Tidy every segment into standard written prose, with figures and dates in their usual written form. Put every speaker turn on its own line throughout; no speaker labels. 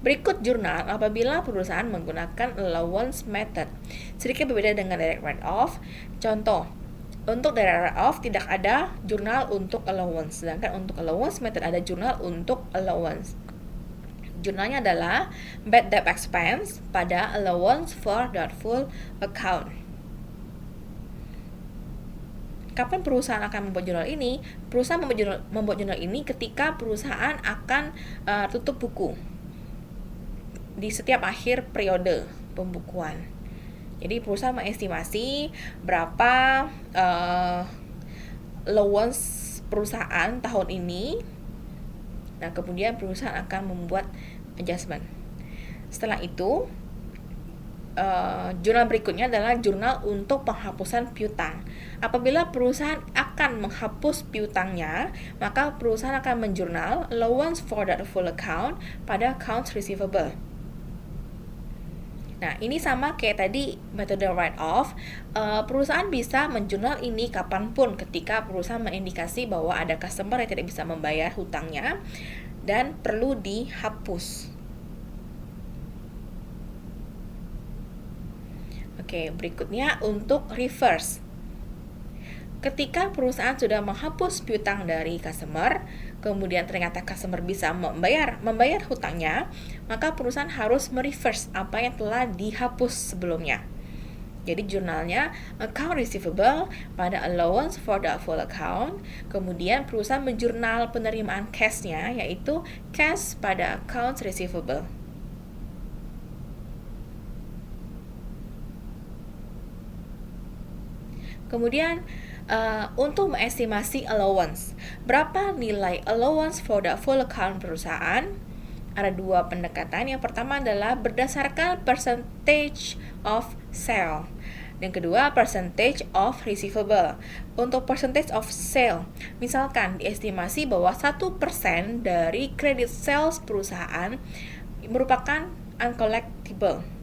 Berikut jurnal apabila perusahaan menggunakan allowance method. Sedikit berbeda dengan direct write-off. Contoh, untuk direct write-off tidak ada jurnal untuk allowance, sedangkan untuk allowance method ada jurnal untuk allowance. Jurnalnya adalah bad debt expense pada allowance for doubtful account. Kapan perusahaan akan membuat jurnal ini? Perusahaan membuat jurnal ini ketika perusahaan akan tutup buku di setiap akhir periode pembukuan. Jadi perusahaan mengestimasi berapa allowance perusahaan tahun ini. Nah, kemudian perusahaan akan membuat adjustment. Setelah itu, jurnal berikutnya adalah jurnal untuk penghapusan piutang. Apabila perusahaan akan menghapus piutangnya, maka perusahaan akan menjurnal allowance for doubtful account pada accounts receivable. Nah, ini sama kayak tadi metode write-off. Perusahaan bisa menjurnal ini kapanpun ketika perusahaan mengindikasi bahwa ada customer yang tidak bisa membayar hutangnya dan perlu dihapus. Oke, berikutnya untuk reverse. Ketika perusahaan sudah menghapus piutang dari customer, kemudian ternyata customer bisa membayar hutangnya, maka perusahaan harus mereverse apa yang telah dihapus sebelumnya. Jadi jurnalnya account receivable pada allowance for doubtful account, kemudian perusahaan menjurnal penerimaan cash-nya, yaitu cash pada accounts receivable. Kemudian untuk mengestimasi allowance, berapa nilai allowance for doubtful account perusahaan? Ada dua pendekatan. Yang pertama adalah berdasarkan percentage of sale. Yang kedua, percentage of receivable. Untuk percentage of sale, misalkan diestimasi bahwa 1% dari credit sales perusahaan merupakan uncollectible.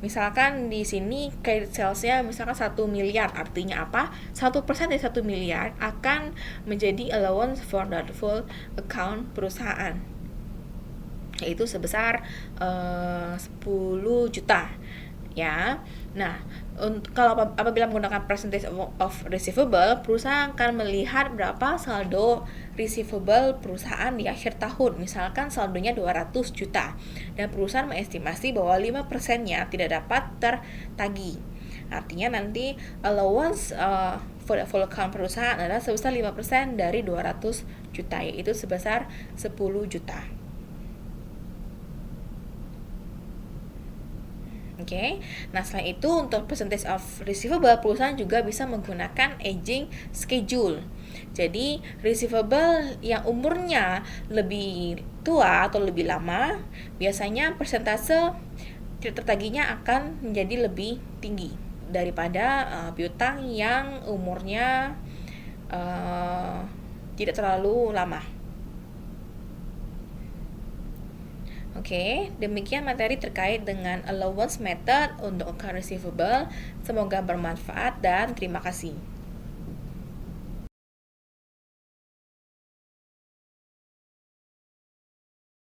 Misalkan di sini credit sales-nya misalkan 1 miliar, artinya apa? 1% dari 1 miliar akan menjadi allowance for doubtful account perusahaan, yaitu sebesar 10 juta. Ya, nah kalau apabila menggunakan percentage of receivable, perusahaan akan melihat berapa saldo receivable perusahaan di akhir tahun. Misalkan saldonya 200 juta dan perusahaan mengestimasi bahwa 5%-nya tidak dapat tertagih. Artinya nanti allowance for full account perusahaan adalah sebesar 5% dari 200 juta, yaitu sebesar 10 juta. Oke. Nah, selain itu untuk percentage of receivable, perusahaan juga bisa menggunakan aging schedule. Jadi, receivable yang umurnya lebih tua atau lebih lama, biasanya persentase tidak tertagihnya akan menjadi lebih tinggi daripada piutang yang umurnya tidak terlalu lama. Oke, demikian materi terkait dengan allowance method untuk account receivable. Semoga bermanfaat dan terima kasih.